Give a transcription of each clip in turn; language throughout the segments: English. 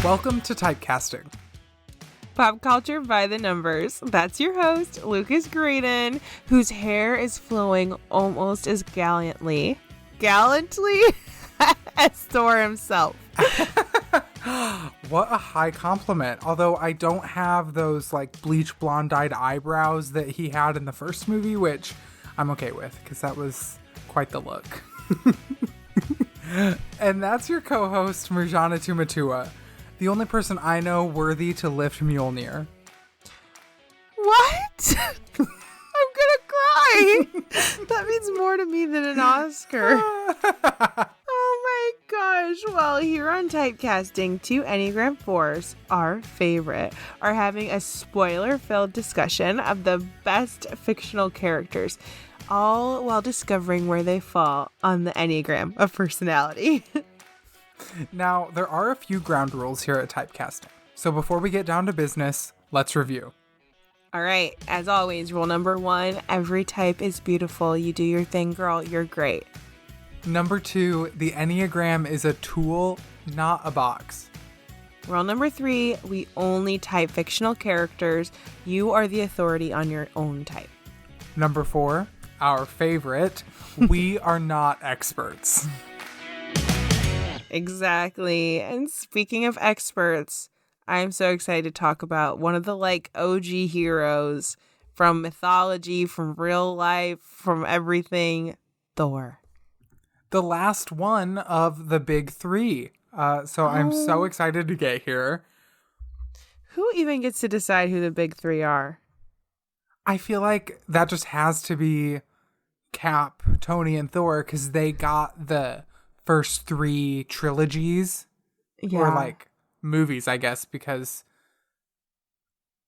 Welcome to Typecasting. Pop culture by the numbers. That's your host, Lucas Graydon, whose hair is flowing almost as gallantly as Thor himself. What a high compliment. Although I don't have those like bleach blonde dyed eyebrows that he had in the first movie, which I'm okay with because that was quite the look. And that's your co-host, Murjanatu Matua, the only person I know worthy to lift Mjolnir. What? I'm gonna cry. That means more to me than an Oscar. Oh my gosh. Well, here on Typecasting, two Enneagram 4s, our favorite, are having a spoiler-filled discussion of the best fictional characters, all while discovering where they fall on the Enneagram of personality. Now, there are a few ground rules here at Typecasting. So before we get down to business, let's review. All right. As always, rule number 1, every type is beautiful. You do your thing, girl. You're great. Number 2, the Enneagram is a tool, not a box. Rule number 3, we only type fictional characters. You are the authority on your own type. Number 4, our favorite, we are not experts. Exactly. And speaking of experts, I'm so excited to talk about one of the OG heroes from mythology, from real life, from everything, Thor. The last one of the big 3. So I'm so excited to get here. Who even gets to decide who the big 3 are? I feel like that just has to be Cap, Tony, and Thor because they got the first 3 trilogies. Yeah. Or movies, I guess, because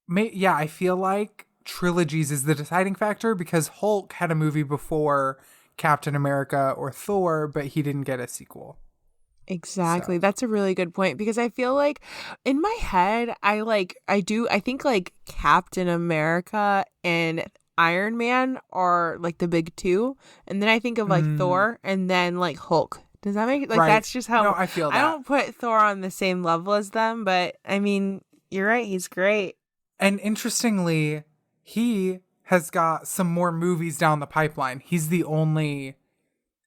I feel like trilogies is the deciding factor because Hulk had a movie before Captain America or Thor, but he didn't get a sequel. Exactly. So. That's a really good point because I feel like in my head, I think Captain America and Iron Man are the big 2. And then I think of Thor and then Hulk. Does that make right. That's just how no, I feel that. I don't put Thor on the same level as them, but I mean, you're right. He's great. And interestingly, he has got some more movies down the pipeline. He's the only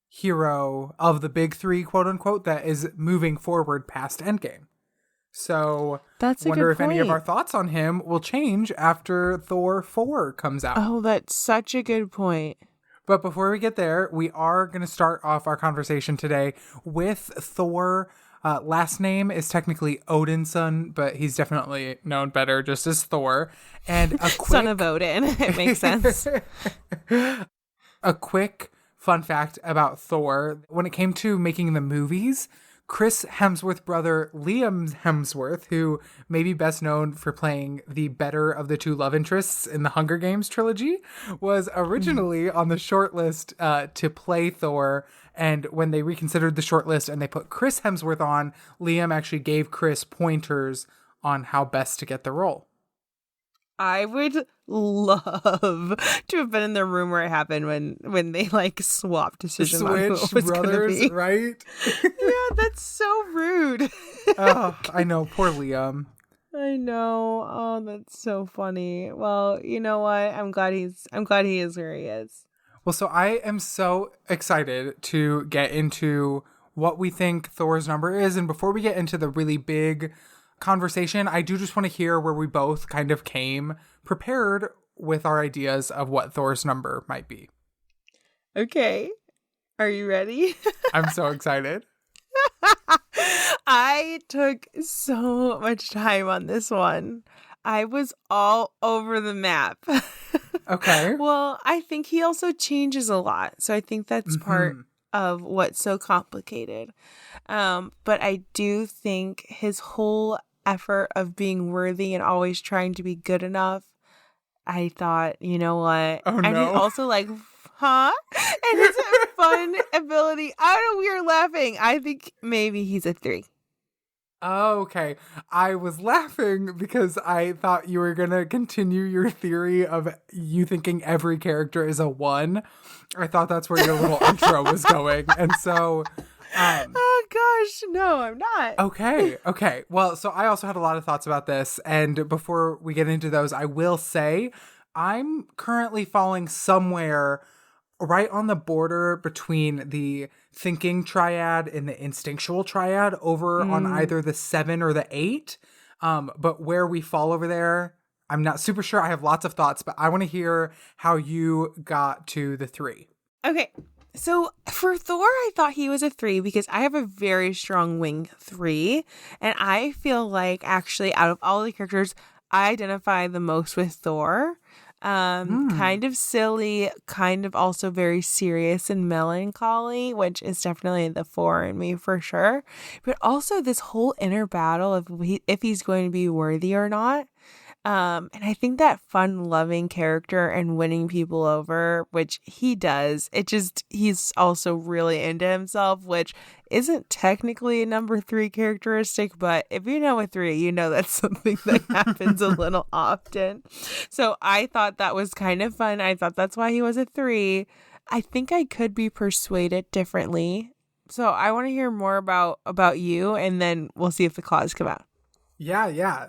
hero of the big 3, quote unquote, that is moving forward past Endgame. So that's a wonder good if point. Any of our thoughts on him will change after Thor 4 comes out. Oh, that's such a good point. But before we get there, we are going to start off our conversation today with Thor. Last name is technically Odinson, but he's definitely known better just as Thor. And a quick... Son of Odin. It makes sense. A quick fun fact about Thor. When it came to making the movies, Chris Hemsworth's brother, Liam Hemsworth, who may be best known for playing the better of the 2 love interests in the Hunger Games trilogy, was originally on the shortlist to play Thor. And when they reconsidered the shortlist and they put Chris Hemsworth on, Liam actually gave Chris pointers on how best to get the role. I would love to have been in the room where it happened when they swapped decisions on who it was brothers, be. Right? Yeah, that's so rude. Oh, I know, poor Liam. I know. Oh, that's so funny. Well, you know what? I'm glad he is where he is. Well, so I am so excited to get into what we think Thor's number is, and before we get into the really big conversation, I do just want to hear where we both kind of came prepared with our ideas of what Thor's number might be. Okay. Are you ready? I'm so excited. I took so much time on this one. I was all over the map. Okay. Well, I think he also changes a lot. So I think that's part of what's so complicated. But I do think his whole effort of being worthy and always trying to be good enough, I thought, you know what? Oh, and no. he's also huh? And his fun ability. I don't know, we were laughing. I think maybe he's a 3. Oh, okay. I was laughing because I thought you were going to continue your theory of you thinking every character is a 1. I thought that's where your little intro was going. And so... oh gosh, no, I'm not. Okay. Well, so I also had a lot of thoughts about this. And before we get into those, I will say I'm currently falling somewhere right on the border between the thinking triad and the instinctual triad over on either the 7 or the 8. But where we fall over there, I'm not super sure. I have lots of thoughts, but I want to hear how you got to the 3. Okay. So for Thor, I thought he was a 3 because I have a very strong wing 3. And I feel like actually out of all the characters, I identify the most with Thor. Kind of silly, kind of also very serious and melancholy, which is definitely the 4 in me for sure. But also this whole inner battle of if he's going to be worthy or not. And I think that fun loving character and winning people over, which he does, he's also really into himself, which isn't technically a number 3 characteristic, but if you know a 3, you know that's something that happens a little often. So I thought that was kind of fun. I thought that's why he was a 3. I think I could be persuaded differently. So I want to hear more about you, and then we'll see if the claws come out. Yeah.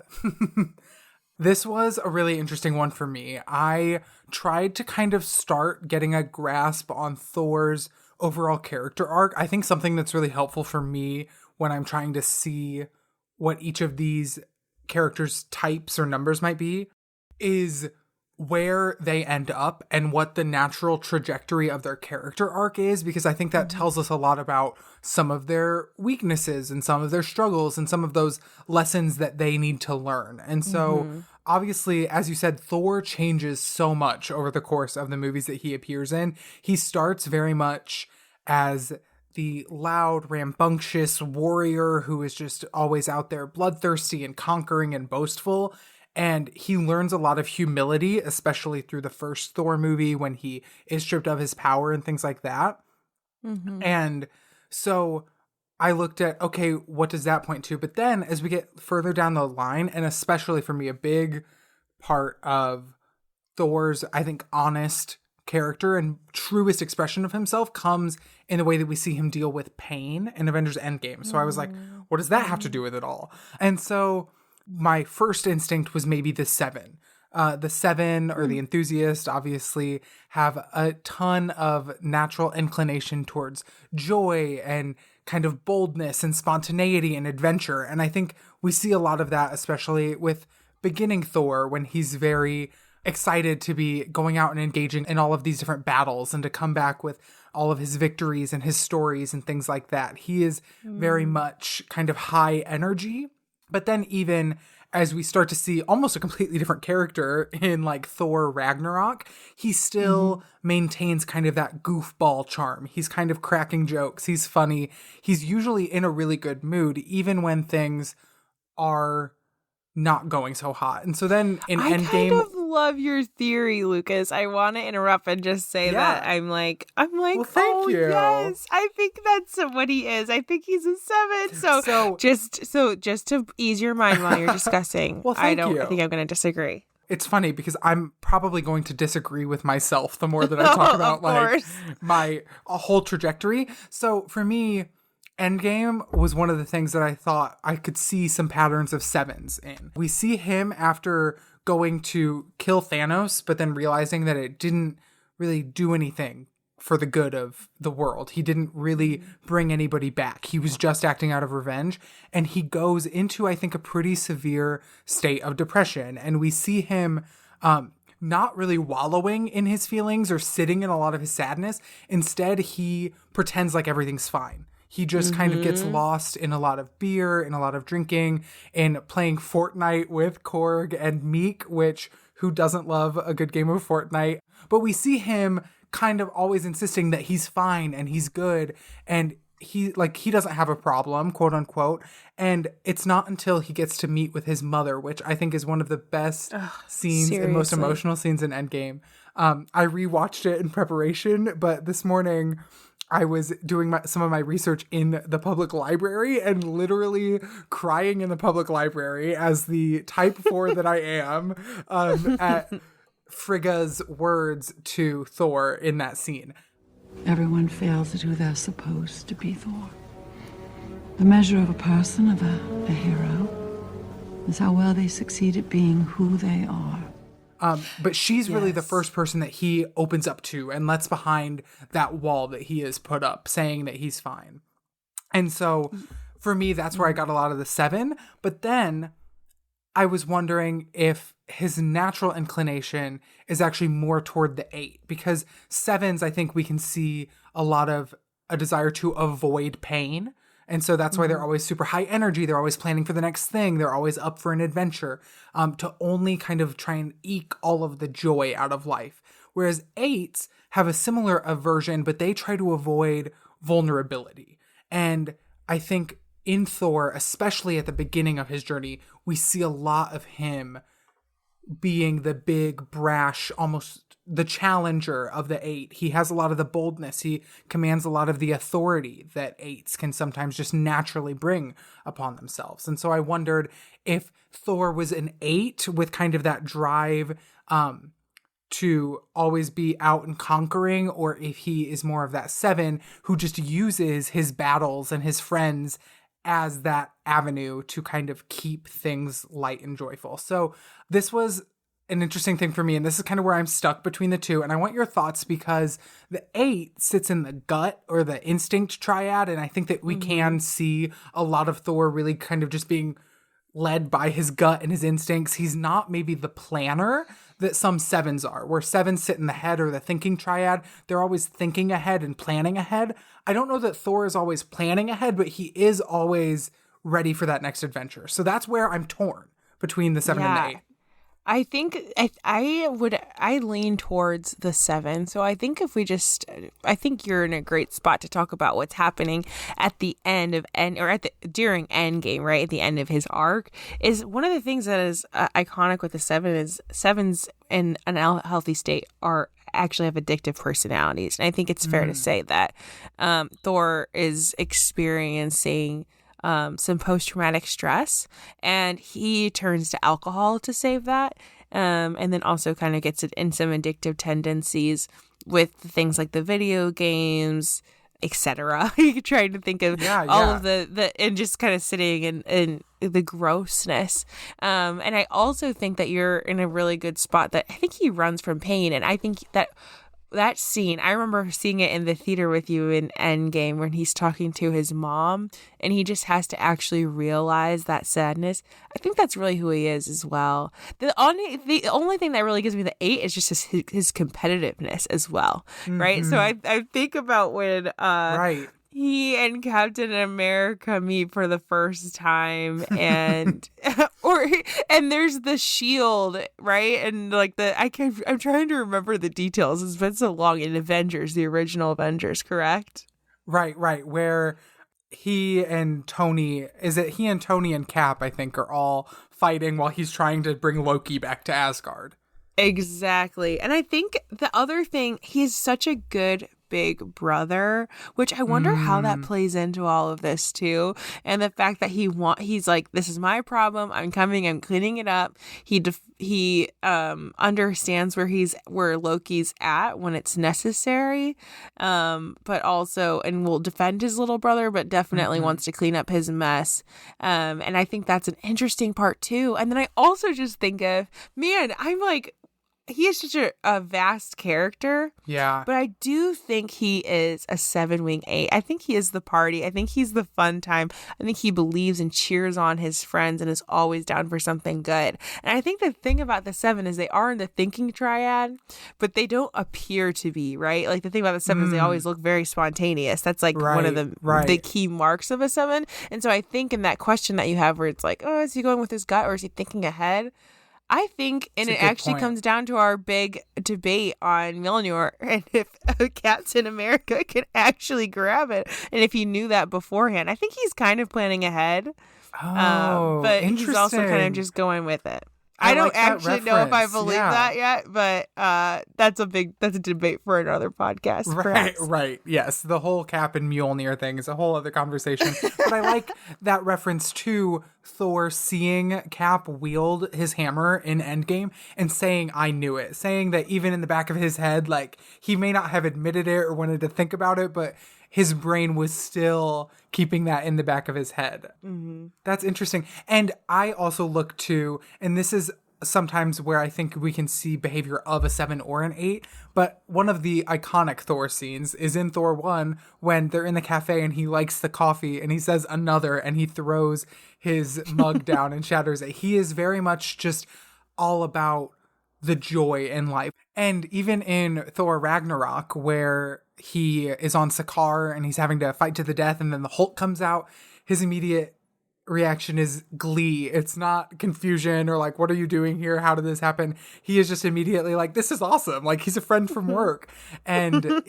This was a really interesting one for me. I tried to kind of start getting a grasp on Thor's overall character arc. I think something that's really helpful for me when I'm trying to see what each of these characters' types or numbers might be is where they end up and what the natural trajectory of their character arc is, because I think that tells us a lot about some of their weaknesses and some of their struggles and some of those lessons that they need to learn. And so obviously, as you said, Thor changes so much over the course of the movies that he appears in. He starts very much as the loud, rambunctious warrior who is just always out there bloodthirsty and conquering and boastful. And he learns a lot of humility, especially through the first Thor movie when he is stripped of his power and things like that. And so I looked at, okay, what does that point to? But then as we get further down the line, and especially for me, a big part of Thor's, I think, honest character and truest expression of himself comes in the way that we see him deal with pain in Avengers Endgame. So I was like, what does that have to do with it all? And so my first instinct was maybe the 7. The 7 or the enthusiast obviously have a ton of natural inclination towards joy and kind of boldness and spontaneity and adventure. And I think we see a lot of that, especially with beginning Thor, when he's very excited to be going out and engaging in all of these different battles and to come back with all of his victories and his stories and things like that. He is very much kind of high energy. But then even as we start to see almost a completely different character in like Thor Ragnarok, he still maintains kind of that goofball charm. He's kind of cracking jokes. He's funny. He's usually in a really good mood, even when things are not going so hot. And so then in Endgame, I kind of love your theory, Lucas. I want to interrupt and just say that I'm like, well, thank you. Yes, I think that's what he is. I think he's a 7. So just to ease your mind while you're discussing, well, I think I'm going to disagree. It's funny because I'm probably going to disagree with myself the more that I talk about like my whole trajectory. So for me, Endgame was one of the things that I thought I could see some patterns of 7s in. We see him after going to kill Thanos, but then realizing that it didn't really do anything for the good of the world. He didn't really bring anybody back. He was just acting out of revenge. And he goes into, I think, a pretty severe state of depression. And we see him not really wallowing in his feelings or sitting in a lot of his sadness. Instead, he pretends like everything's fine. He just kind of gets lost in a lot of beer, in a lot of drinking, in playing Fortnite with Korg and Meek, which who doesn't love a good game of Fortnite? But we see him kind of always insisting that he's fine and he's good and he doesn't have a problem, quote unquote. And it's not until he gets to meet with his mother, which I think is one of the best scenes and most emotional scenes in Endgame. I rewatched it in preparation, but this morning I was doing some of my research in the public library and literally crying in the public library as the type 4 that I am at Frigga's words to Thor in that scene. Everyone fails at who they're supposed to be, Thor. The measure of a person, of a hero, is how well they succeed at being who they are. But she's really the Yes. first person that he opens up to and lets behind that wall that he has put up, saying that he's fine. And so for me, that's where I got a lot of the 7. But then I was wondering if his natural inclination is actually more toward the 8, because 7s, I think we can see a lot of a desire to avoid pain. And so that's why they're always super high energy. They're always planning for the next thing. They're always up for an adventure, to only kind of try and eke all of the joy out of life. Whereas 8s have a similar aversion, but they try to avoid vulnerability. And I think in Thor, especially at the beginning of his journey, we see a lot of him being the big, brash, almost the challenger of the 8. He has a lot of the boldness. He commands a lot of the authority that 8s can sometimes just naturally bring upon themselves. And so I wondered if Thor was an 8 with kind of that drive to always be out and conquering, or if he is more of that 7 who just uses his battles and his friends as that avenue to kind of keep things light and joyful. So this was an interesting thing for me, and this is kind of where I'm stuck between the 2, and I want your thoughts, because the 8 sits in the gut or the instinct triad, and I think that we can see a lot of Thor really kind of just being led by his gut and his instincts. He's not maybe the planner that some 7s are, where 7s sit in the head or the thinking triad. They're always thinking ahead and planning ahead. I don't know that Thor is always planning ahead, but he is always ready for that next adventure. So that's where I'm torn between the 7 and the 8. I think I lean towards the 7. So I think I think you're in a great spot to talk about what's happening at the end of during Endgame, right? At the end of his arc, is one of the things that is iconic with the 7 is 7s in an unhealthy state actually have addictive personalities. And I think it's fair to say that Thor is experiencing some post-traumatic stress, and he turns to alcohol to save that, and then also kind of gets it in some addictive tendencies with things like the video games, etc. You trying to think of all of the and just kind of sitting in the grossness, and I also think that you're in a really good spot, that I think he runs from pain. And I think that scene, I remember seeing it in the theater with you in Endgame, when he's talking to his mom and he just has to actually realize that sadness. I think that's really who he is as well. The only thing that really gives me the 8 is just his competitiveness as well, right? So I think about when he and Captain America meet for the first time, and and there's the shield, right? And like I'm trying to remember the details. It's been so long. In Avengers, the original Avengers, correct? Right. Where he and Tony and Cap, I think, are all fighting while he's trying to bring Loki back to Asgard. Exactly. And I think the other thing, he's such a good big brother, which I wonder how that plays into all of this too. And the fact that he's like, this is my problem, I'm coming, I'm cleaning it up. He understands where Loki's at when it's necessary, but also, and will defend his little brother, but definitely wants to clean up his mess. And I think that's an interesting part too. And then I also just think of, man, I'm like, he is such a vast character. Yeah. But I do think he is a 7-wing 8. I think he is the party. I think he's the fun time. I think he believes and cheers on his friends and is always down for something good. And I think the thing about the 7 is they are in the thinking triad, but they don't appear to be, right? Like the thing about the 7 is they always look very spontaneous. That's like one of the key marks of a 7. And so I think in that question that you have where it's like, oh, is he going with his gut or is he thinking ahead? I think, and it actually comes down to our big debate on Mjolnir, and if Captain America can actually grab it, and if he knew that beforehand. I think he's kind of planning ahead, but he's also kind of just going with it. I don't actually know if I believe that yet, but that's a debate for another podcast. Right. Yes, the whole Cap and Mjolnir thing is a whole other conversation. But I like that reference to Thor seeing Cap wield his hammer in Endgame and saying, "I knew it," saying that even in the back of his head, like he may not have admitted it or wanted to think about it, but his brain was still keeping that in the back of his head. That's interesting. And I also look to, and this is sometimes where I think we can see behavior of a 7 or an 8, but one of the iconic Thor scenes is in Thor 1 when they're in the cafe and he likes the coffee and he says another and he throws his mug down and shatters it. He is very much just all about the joy in life. And even in Thor Ragnarok, where he is on Sakaar and he's having to fight to the death and then the Hulk comes out, his immediate reaction is glee. It's not confusion or like, what are you doing here? How did this happen? He is just immediately like, this is awesome. Like, he's a friend from work. And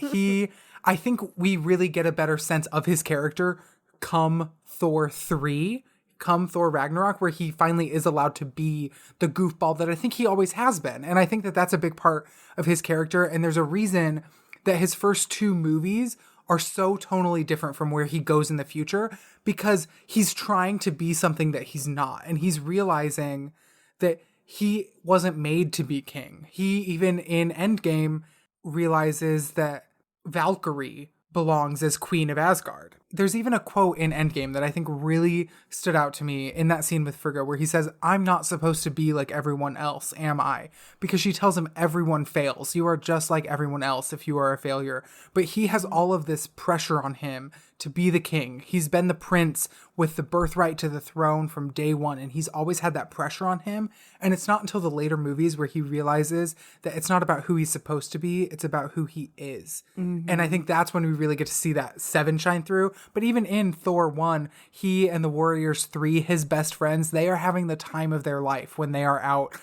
I think we really get a better sense of his character come Thor 3, come Thor Ragnarok, where he finally is allowed to be the goofball that I think he always has been. And I think that that's a big part of his character. And there's a reason that his first 2 movies are so tonally different from where he goes in the future, because he's trying to be something that he's not. And he's realizing that he wasn't made to be king. He, even in Endgame, realizes that Valkyrie belongs as Queen of Asgard. There's even a quote in Endgame that I think really stood out to me in that scene with Frigga, where he says, I'm not supposed to be like everyone else, am I? Because she tells him everyone fails. You are just like everyone else if you are a failure. But he has all of this pressure on him to be the king. He's been the prince with the birthright to the throne from day one, and he's always had that pressure on him. And it's not until the later movies where he realizes that it's not about who he's supposed to be, it's about who he is. And I think that's when we really get to see that 7 shine through. But even in Thor 1, he and the Warriors 3, his best friends, they are having the time of their life when they are out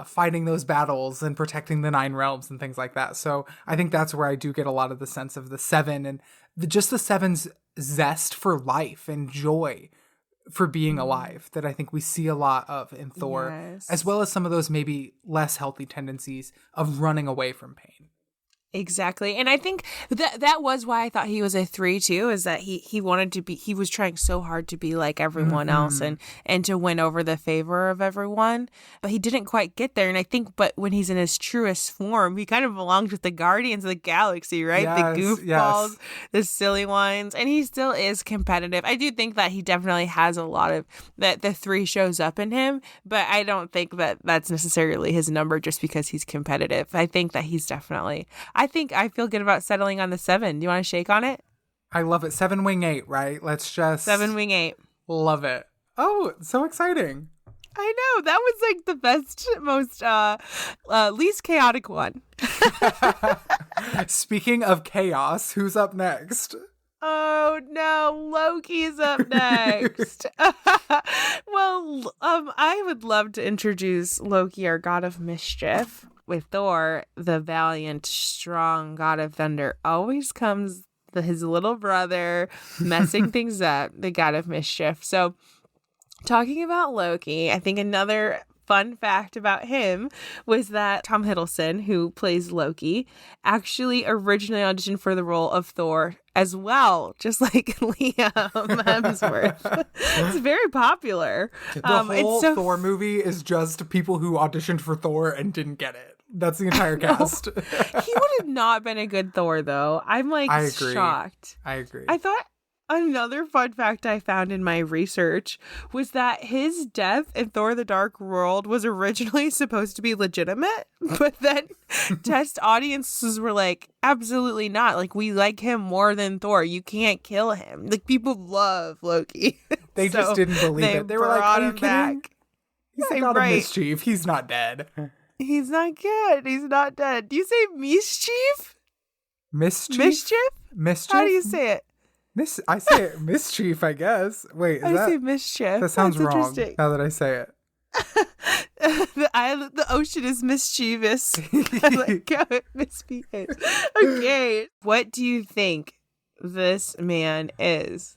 fighting those battles and protecting the 9 realms and things like that. So I think that's where I do get a lot of the sense of the 7 and just the 7's zest for life and joy for being alive that I think we see a lot of in Thor, as well as some of those maybe less healthy tendencies of running away from pain. Exactly. And I think that was why I thought he was a 3 too, is that he wanted to be, he was trying so hard to be like everyone else and to win over the favor of everyone, but he didn't quite get there. And I think, but when he's in his truest form, he kind of belongs with the Guardians of the Galaxy, right? Yes, the goofballs, the silly ones, and he still is competitive. I do think that he definitely has a lot of that. The 3 shows up in him, but I don't think that that's necessarily his number just because he's competitive. I think that he's definitely, I think I feel good about settling on the 7. Do you want to shake on it? I love it. 7 wing 8, right? Let's just 7 wing 8. Love it. Oh, so exciting. I know. That was like the best, most least chaotic one. Speaking of chaos, who's up next? Oh no, Loki's up next. Well, I would love to introduce Loki, our god of mischief. With Thor, the valiant, strong god of thunder, always comes his little brother messing things up, the god of mischief. So, talking about Loki, I think another fun fact about him was that Tom Hiddleston, who plays Loki, actually originally auditioned for the role of Thor as well, just like Liam Hemsworth. It's very popular. The whole Thor movie is just people who auditioned for Thor and didn't get it. That's the entire cast. He would have not been a good Thor, though. I'm like shocked. I agree. I thought another fun fact I found in my research was that his death in Thor the Dark World was originally supposed to be legitimate, but then test audiences were like, absolutely not. Like, we like him more than Thor. You can't kill him. Like, people love Loki. They just didn't believe it. They were like, are you kidding? He's a god of mischief. He's not dead. He's not good. He's not dead. Do you say mis-cheef? Mischief? Mischief? Mischief? How do you say it? I say it mischief, I guess. Wait, I say mischief. That sounds wrong now that I say it. The ocean is mischievous. I like how it misbehaves. Okay. What do you think this man is?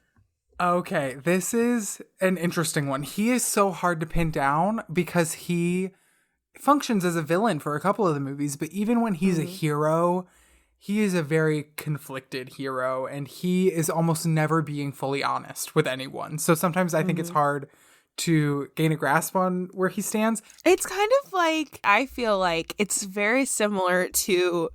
Okay, this is an interesting one. He is so hard to pin down because he functions as a villain for a couple of the movies, but even when he's a hero, he is a very conflicted hero, and he is almost never being fully honest with anyone. So sometimes I think it's hard to gain a grasp on where he stands. It's kind of like, I feel like it's very similar to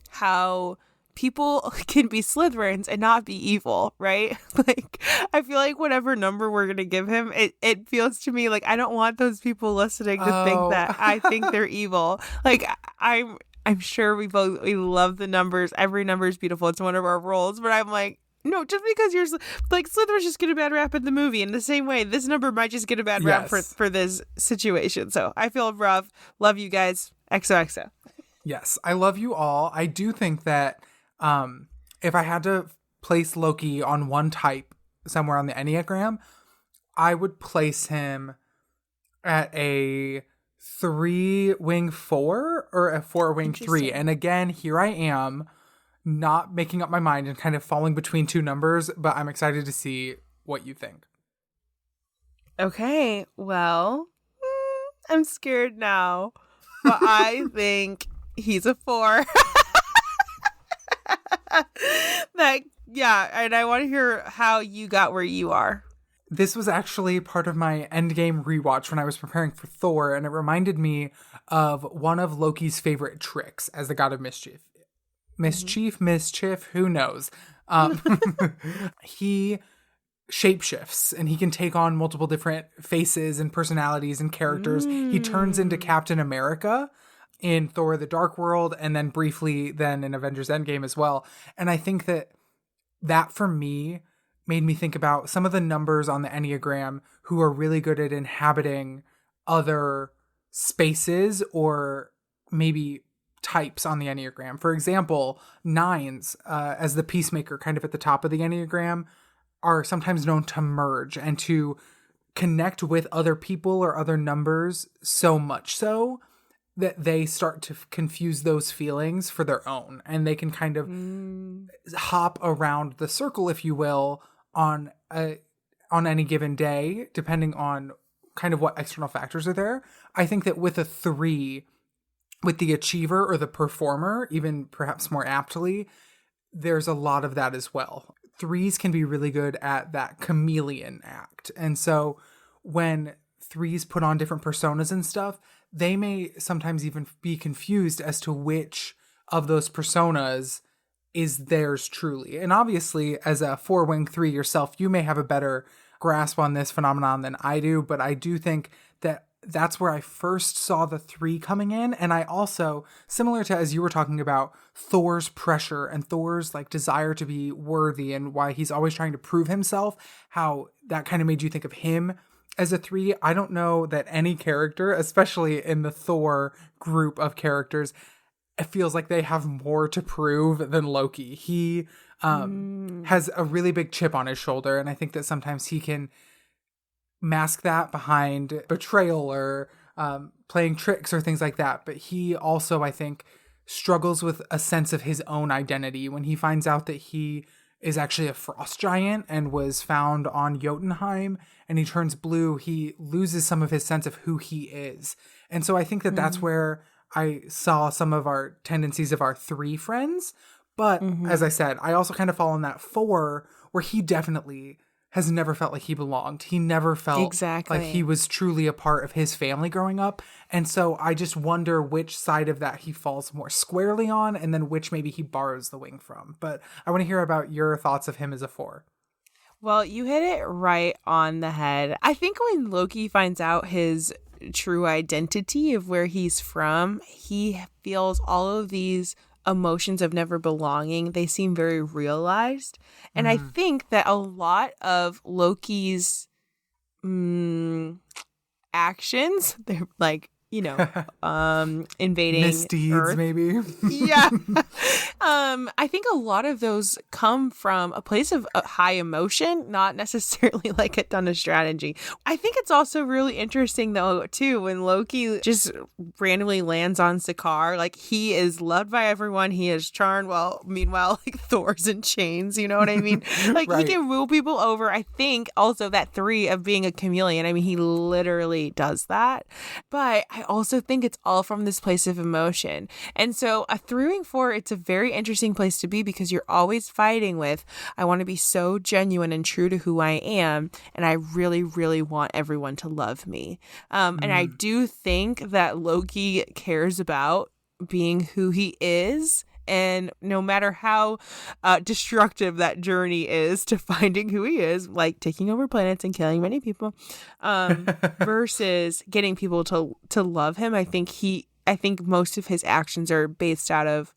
how people can be Slytherins and not be evil, right? Like, I feel like whatever number we're going to give him, it feels to me like I don't want those people listening to think that I think they're evil. Like, I'm sure we love the numbers. Every number is beautiful. It's one of our roles. But I'm like, no, just because you're like, Slytherin's just get a bad rap in the movie. In the same way, this number might just get a bad rap for this situation. So I feel rough. Love you guys. XOXO. Yes, I love you all. I do think that if I had to place Loki on one type somewhere on the Enneagram, I would place him at a 3-wing 4 or a 4-wing 3. And again, here I am not making up my mind and kind of falling between two numbers, but I'm excited to see what you think. Okay, well, I'm scared now, but I think he's a 4. And I want to hear how you got where you are. This was actually part of my Endgame rewatch when I was preparing for Thor, and it reminded me of one of Loki's favorite tricks as the God of Mischief. Mischief, who knows? He shapeshifts, and he can take on multiple different faces and personalities and characters. He turns into Captain America in Thor: The Dark World, and then briefly then in Avengers Endgame as well. And I think that for me made me think about some of the numbers on the Enneagram who are really good at inhabiting other spaces or maybe types on the Enneagram. For example, 9s, as the peacemaker kind of at the top of the Enneagram, are sometimes known to merge and to connect with other people or other numbers so much so that they start to confuse those feelings for their own. And they can kind of hop around the circle, if you will, on any given day, depending on kind of what external factors are there. I think that with a 3, with the achiever or the performer, even perhaps more aptly, there's a lot of that as well. 3s can be really good at that chameleon act. And so when 3s put on different personas and stuff, they may sometimes even be confused as to which of those personas is theirs truly. And obviously, as a 4-wing 3 yourself, you may have a better grasp on this phenomenon than I do, but I do think that that's where I first saw the 3 coming in. And I also, similar to as you were talking about Thor's pressure and Thor's like desire to be worthy and why he's always trying to prove himself, how that kind of made you think of him as a 3. I don't know that any character, especially in the Thor group of characters, it feels like they have more to prove than Loki. He has a really big chip on his shoulder, and I think that sometimes he can mask that behind betrayal or playing tricks or things like that. But he also, I think, struggles with a sense of his own identity when he finds out that he is actually a frost giant and was found on Jotunheim, and he turns blue. He loses some of his sense of who he is. And so I think that that's where I saw some of our tendencies of our 3 friends. But as I said, I also kind of fall in that 4 where he definitely has never felt like he belonged. He never felt like he was truly a part of his family growing up. And so I just wonder which side of that he falls more squarely on and then which maybe he borrows the wing from. But I want to hear about your thoughts of him as a 4. Well, you hit it right on the head. I think when Loki finds out his true identity of where he's from, he feels all of these emotions of never belonging. They seem very realized. And I think that a lot of Loki's actions, they're like, invading misdeeds, Earth. maybe. Yeah. I think a lot of those come from a place of high emotion, not necessarily like a ton of strategy. I think it's also really interesting, though, too, when Loki just randomly lands on Sakaar. Like, he is loved by everyone. He is charmed. Well, meanwhile, like, Thor's in chains. You know what I mean? Like, right. He can rule people over. I think also that 3 of being a chameleon. I mean, he literally does that. But I also think it's all from this place of emotion. And so a 3-wing 4, it's a very interesting place to be because you're always fighting with, I want to be so genuine and true to who I am, and I really, really want everyone to love me. And I do think that Loki cares about being who he is And no matter how destructive that journey is to finding who he is, like taking over planets and killing many people, versus getting people to love him, I think most of his actions are based out of,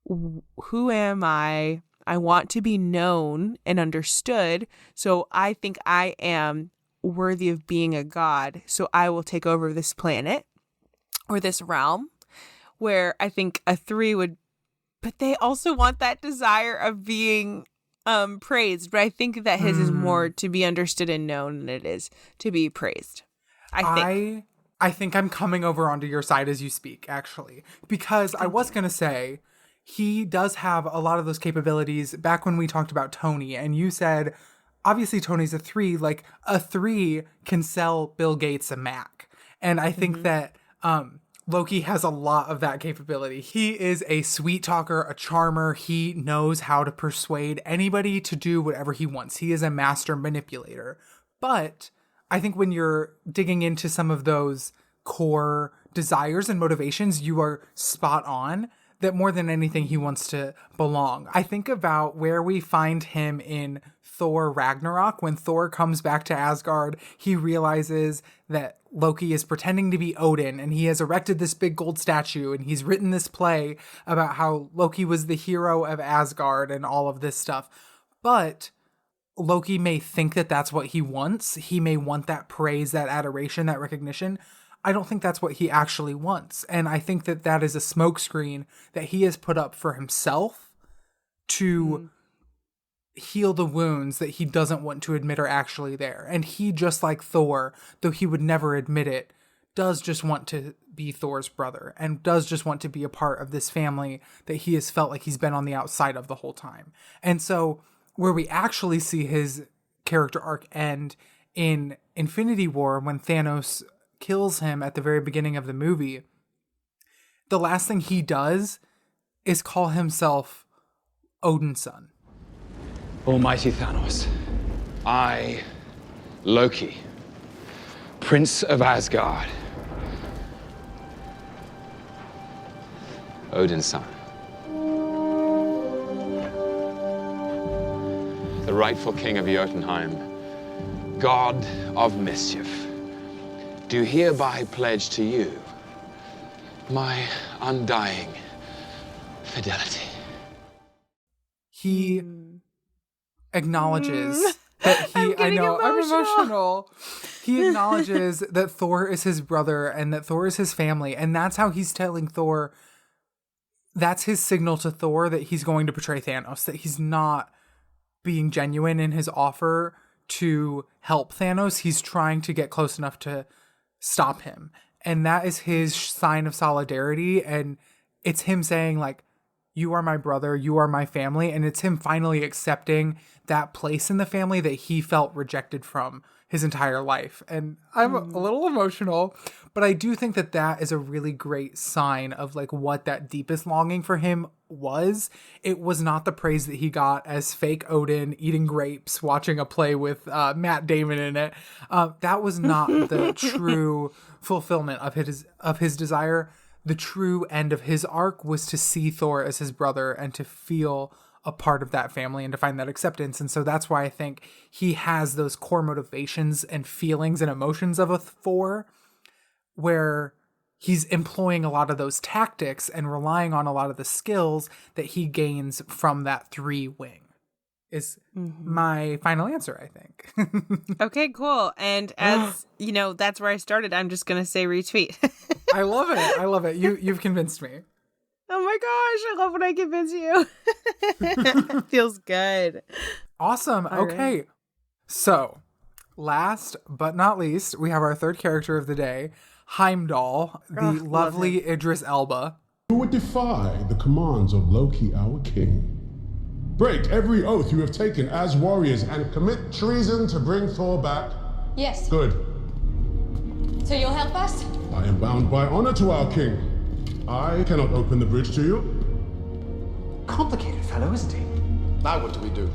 who am I? I want to be known and understood. So I think I am worthy of being a god. So I will take over this planet or this realm, where I think a 3 would, but they also want that desire of being praised. But I think that his is more to be understood and known than it is to be praised. I think I'm coming over onto your side as you speak, actually, because I was going to say he does have a lot of those capabilities back when we talked about Tony, and you said, obviously Tony's a 3, like a 3 can sell Bill Gates a Mac. And I think that Loki has a lot of that capability. He is a sweet talker, a charmer. He knows how to persuade anybody to do whatever he wants. He is a master manipulator. But I think when you're digging into some of those core desires and motivations, you are spot on that more than anything, he wants to belong. I think about where we find him in Thor Ragnarok. When Thor comes back to Asgard, he realizes that Loki is pretending to be Odin, and he has erected this big gold statue, and he's written this play about how Loki was the hero of Asgard and all of this stuff. But Loki may think that that's what he wants. He may want that praise, that adoration, that recognition. I don't think that's what he actually wants. And I think that that is a smokescreen that he has put up for himself to heal the wounds that he doesn't want to admit are actually there. And he, just like Thor, though he would never admit it, does just want to be Thor's brother and does just want to be a part of this family that he has felt like he's been on the outside of the whole time. And so where we actually see his character arc end in Infinity War, when Thanos kills him at the very beginning of the movie, the last thing he does is call himself Odin's son. Almighty Thanos, I, Loki, Prince of Asgard, Odin's son, the rightful king of Jotunheim, God of Mischief, do hereby pledge to you my undying fidelity. He acknowledges that he, I'm emotional. He acknowledges that Thor is his brother and that Thor is his family. And that's how he's telling Thor, that's his signal to Thor that he's going to betray Thanos, that he's not being genuine in his offer to help Thanos. He's trying to get close enough to stop him. And that is his sign of solidarity. And it's him saying, like, you are my brother, you are my family. And it's him finally accepting that place in the family that he felt rejected from his entire life. And I'm a little emotional, but I do think that that is a really great sign of like what that deepest longing for him was. It was not the praise that he got as fake Odin eating grapes, watching a play with Matt Damon in it. That was not the true fulfillment of his desire. The true end of his arc was to see Thor as his brother and to feel a part of that family and to find that acceptance. And so that's why I think he has those core motivations and feelings and emotions of a Thor, where he's employing a lot of those tactics and relying on a lot of the skills that he gains from that 3 wing is my final answer, I think. Okay, cool. And as you know, that's where I started. I'm just going to say retweet. I love it. I love it. You've convinced me. Oh my gosh, I love when I convince you. Feels good. Awesome. All okay. right. So, last but not least, we have our third character of the day, Heimdall, the lovely Idris Elba. Who would defy the commands of Loki, our king? Break every oath you have taken as warriors and commit treason to bring Thor back? Yes. Good. So you'll help us? I am bound by honor to our king. I cannot open the bridge to you. Complicated fellow, isn't he? Now what do we do?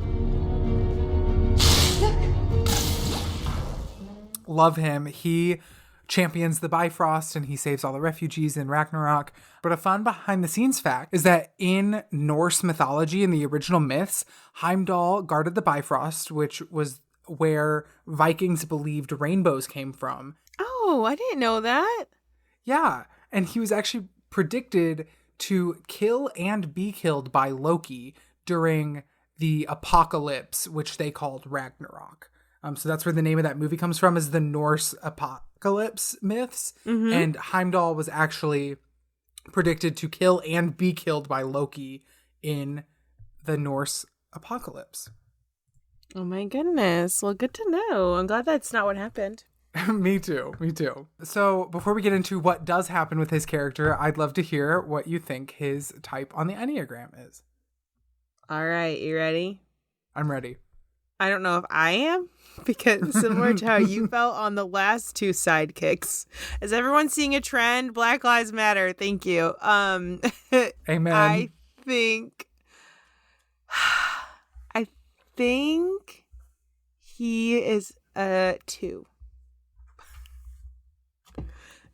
Love him. He champions the Bifrost and he saves all the refugees in Ragnarok. But a fun behind the scenes fact is that in Norse mythology, in the original myths, Heimdall guarded the Bifrost, which was where Vikings believed rainbows came from. Oh, I didn't know that. Yeah, and he was actually predicted to kill and be killed by Loki during the apocalypse, which they called Ragnarok. So that's where the name of that movie comes from, is the Norse apocalypse myths. Mm-hmm. And Heimdall was actually predicted to kill and be killed by Loki in the Norse apocalypse. Oh my goodness. Well, good to know. I'm glad that's not what happened. Me too. So before we get into what does happen with his character, I'd love to hear what you think his type on the Enneagram is. All right. You ready? I'm ready. I don't know if I am, because similar to how you felt on the last two sidekicks. Is everyone seeing a trend? Black Lives Matter. Thank you. Amen. I think he is a 2.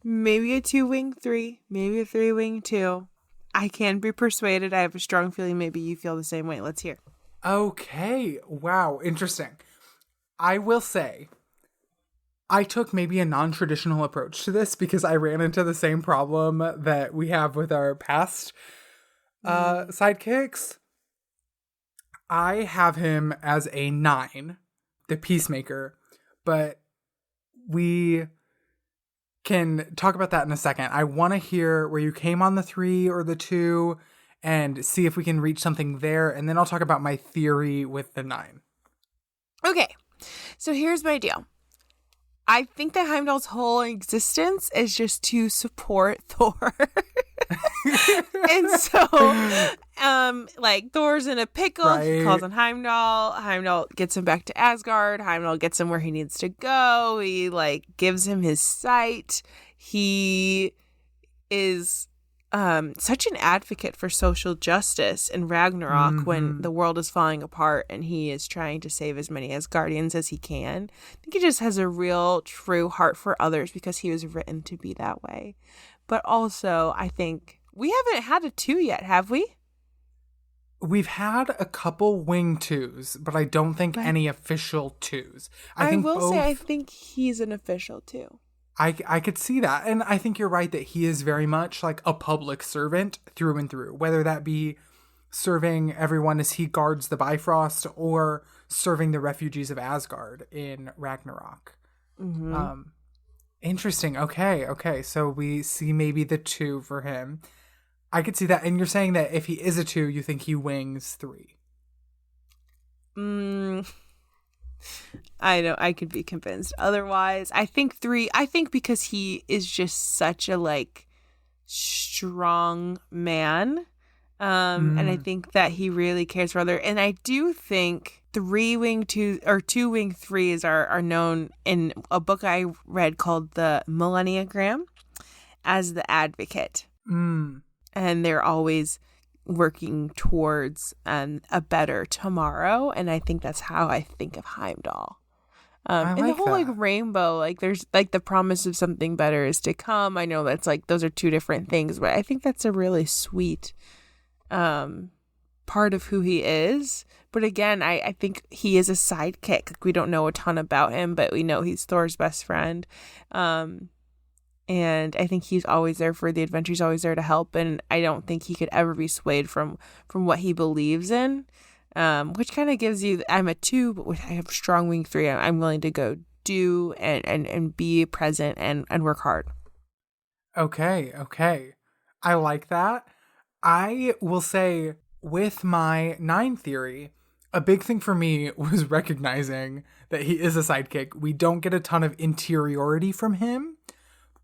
Maybe a 2-wing 3, maybe a 3-wing 2. I can be persuaded. I have a strong feeling maybe you feel the same way. Let's hear. Okay. Wow. Interesting. I will say I took maybe a non-traditional approach to this because I ran into the same problem that we have with our past sidekicks. I have him as a 9, the peacemaker, but we can talk about that in a second. I want to hear where you came on the 3 or the 2 and see if we can reach something there. And then I'll talk about my theory with the 9. Okay. So here's my deal. I think that Heimdall's whole existence is just to support Thor. And so, Thor's in a pickle. Right. He calls on Heimdall. Heimdall gets him back to Asgard. Heimdall gets him where he needs to go. He, gives him his sight. He is such an advocate for social justice in Ragnarok when the world is falling apart and he is trying to save as many Asgardians as he can. I think he just has a real, true heart for others because he was written to be that way. But also, I think we haven't had a 2 yet, have we? We've had a couple wing 2s, but I don't think any official 2s. I will say I think he's an official 2. I could see that. And I think you're right that he is very much like a public servant through and through, whether that be serving everyone as he guards the Bifrost or serving the refugees of Asgard in Ragnarok. Mm-hmm. Interesting. Okay. So we see maybe the 2 for him. I could see that. And you're saying that if he is a 2, you think he wings 3. I could be convinced otherwise. I think 3. I think because he is just such a strong man, and I think that he really cares for others. And I do think 3-wing 2 or 2-wing 3s are known in a book I read called the Enneagram as the advocate, and they're always working towards a better tomorrow. And I think that's how I think of Heimdall. And the whole rainbow, there's the promise of something better is to come. I know that's those are 2 different things, but I think that's a really sweet part of who he is. But again, I think he is a sidekick. We don't know a ton about him, but we know he's Thor's best friend. And I think he's always there for the adventure. He's always there to help. And I don't think he could ever be swayed from what he believes in, which kind of gives you, I'm a 2, but I have strong wing 3. I'm willing to go do and be present and work hard. Okay. I like that. I will say with my 9 theory, a big thing for me was recognizing that he is a sidekick. We don't get a ton of interiority from him.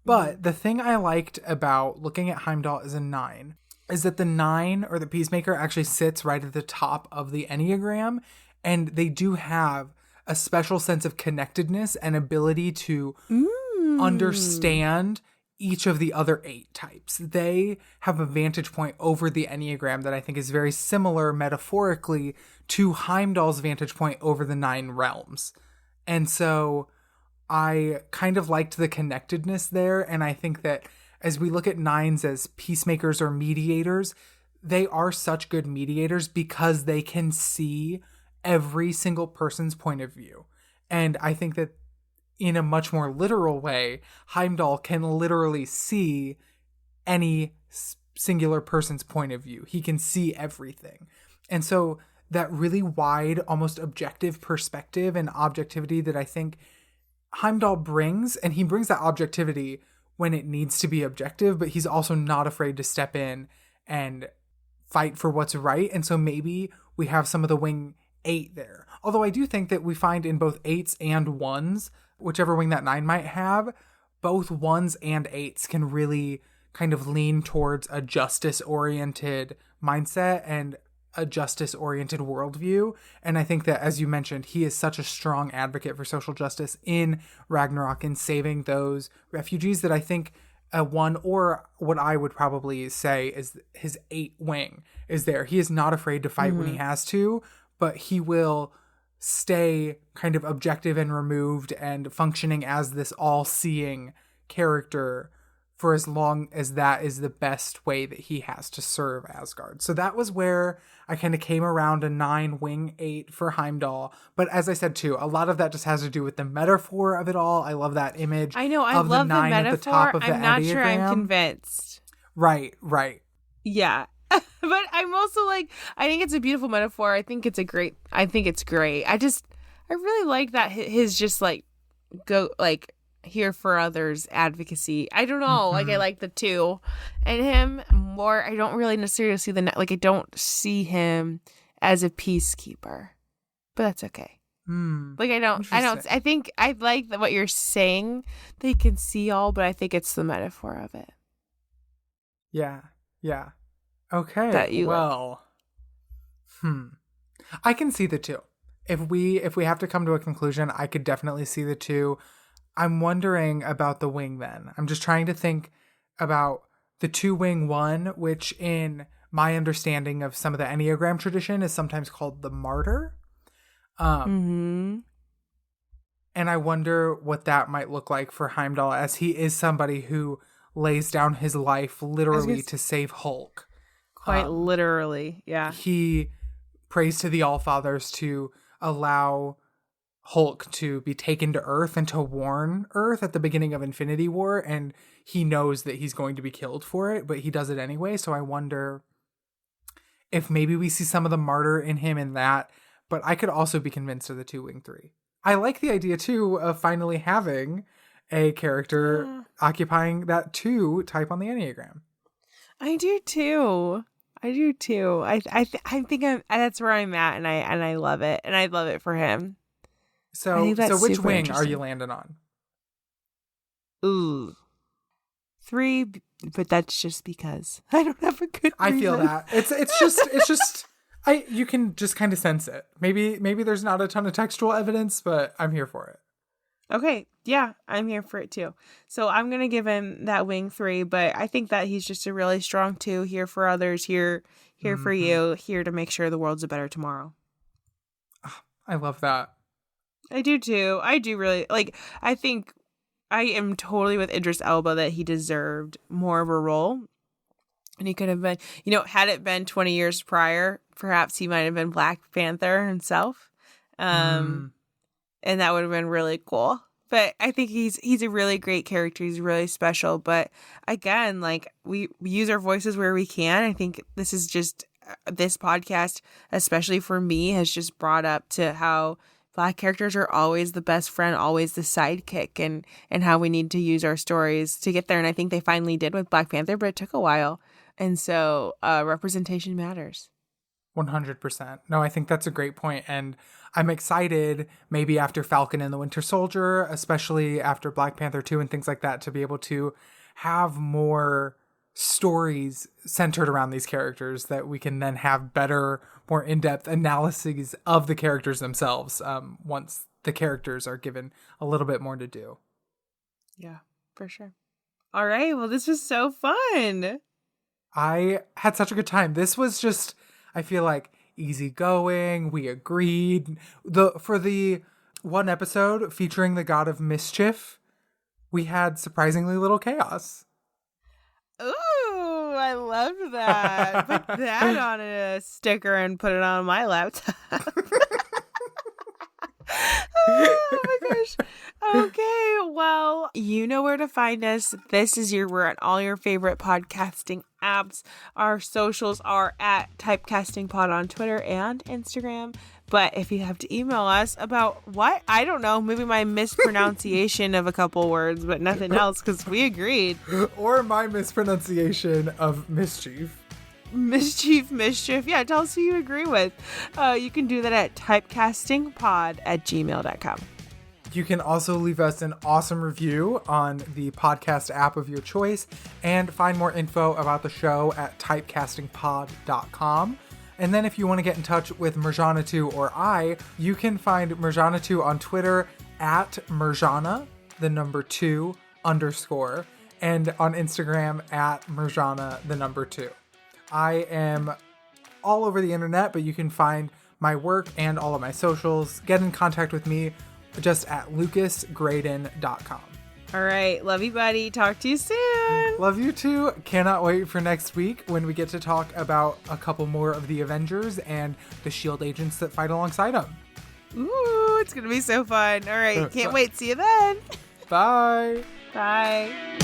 But the thing I liked about looking at Heimdall as a 9 is that the 9 or the peacemaker actually sits right at the top of the Enneagram. And they do have a special sense of connectedness and ability to understand each of the other 8 types. They have a vantage point over the Enneagram that I think is very similar metaphorically to Heimdall's vantage point over the 9 realms. And so I kind of liked the connectedness there. And I think that as we look at nines as peacemakers or mediators, they are such good mediators because they can see every single person's point of view. And I think that in a much more literal way, Heimdall can literally see any singular person's point of view. He can see everything. And so that really wide, almost objective perspective and objectivity that I think Heimdall brings, and he brings that objectivity when it needs to be objective, but he's also not afraid to step in and fight for what's right. And so maybe we have some of the wing 8 there. Although I do think that we find in both 8s and 1s, whichever wing that 9 might have, both 1s and 8s can really kind of lean towards a justice-oriented mindset and a justice-oriented worldview. And I think that, as you mentioned, he is such a strong advocate for social justice in Ragnarok and saving those refugees that I think a 1, or what I would probably say is his 8 wing, is there. He is not afraid to fight when he has to, but he will stay kind of objective and removed and functioning as this all-seeing character for as long as that is the best way that he has to serve Asgard. So that was where I kind of came around a 9 wing 8 for Heimdall. But as I said too, a lot of that just has to do with the metaphor of it all. I love that image. I know, I of love the 9 the metaphor. at the top of the I'm not sure I'm Enneagram. convinced. Right. Yeah. But I'm also like, I think it's a beautiful metaphor. I think it's great. I really like that his just like go like here for others advocacy. I don't know. Like I like the 2 and him more. I don't really necessarily see I don't see him as a peacekeeper, but that's okay. Like I think I like what you're saying. They can see all, but I think it's the metaphor of it. Yeah. Okay. That you I can see the 2. If we have to come to a conclusion, I could definitely see the 2. I'm wondering about the wing then. I'm just trying to think about the 2 wing 1, which in my understanding of some of the Enneagram tradition is sometimes called the martyr. And I wonder what that might look like for Heimdall, as he is somebody who lays down his life literally to save Hulk. Quite literally, yeah. He prays to the Allfathers to allow Hulk to be taken to Earth and to warn Earth at the beginning of Infinity War, and he knows that he's going to be killed for it, but he does it anyway. So I wonder if maybe we see some of the martyr in him in that, but I could also be convinced of the 2 wing 3. I like the idea too of finally having a character occupying that 2 type on the Enneagram. I do too. I think that's where I'm at, and I love it, and I love it for him. So which wing are you landing on? Ooh, 3, but that's just because I don't have a good reason. I feel that it's just you can just kind of sense it. Maybe there's not a ton of textual evidence, but I'm here for it. Okay, yeah, I'm here for it too. So I'm gonna give him that wing 3, but I think that he's just a really strong 2, here for others, here for you, here to make sure the world's a better tomorrow. I love that. I do too. I do really like. I think I am totally with Idris Elba that he deserved more of a role, and he could have been. Had it been 20 years prior, perhaps he might have been Black Panther himself. And that would have been really cool. But I think he's a really great character. He's really special. But again, like we use our voices where we can. I think this is just this podcast, especially for me, has just brought up to how Black characters are always the best friend, always the sidekick, and how we need to use our stories to get there. And I think they finally did with Black Panther, but it took a while. And so representation matters. 100%. No, I think that's a great point. And I'm excited maybe after Falcon and the Winter Soldier, especially after Black Panther 2 and things like that, to be able to have more stories centered around these characters that we can then have better, more in-depth analyses of the characters themselves once the characters are given a little bit more to do. Yeah, for sure. All right. Well, this was so fun. I had such a good time. This was just, I feel like, easygoing. We agreed. For the one episode featuring the God of Mischief, we had surprisingly little chaos. Ooh, I love that. Put that on a sticker and put it on my laptop. Oh my gosh. Okay, well, you know where to find us. We're at all your favorite podcasting apps. Our socials are at Typecasting Pod on Twitter and Instagram. But if you have to email us about what? I don't know, maybe my mispronunciation of a couple words, but nothing else, because we agreed. Or my mispronunciation of mischief. Mischief. Yeah, tell us who you agree with. You can do that at typecastingpod@gmail.com. You can also leave us an awesome review on the podcast app of your choice and find more info about the show at typecastingpod.com. And then if you want to get in touch with Murjanatu or I, you can find Murjanatu on Twitter at Murjana, 2 _ and on Instagram at Murjana, 2. I am all over the internet, but you can find my work and all of my socials. Get in contact with me just at lucasgraydon.com. All right. Love you, buddy. Talk to you soon. Love you too. Cannot wait for next week when we get to talk about a couple more of the Avengers and the S.H.I.E.L.D. agents that fight alongside them. Ooh, it's going to be so fun. All right. Can't wait. See you then. Bye. Bye.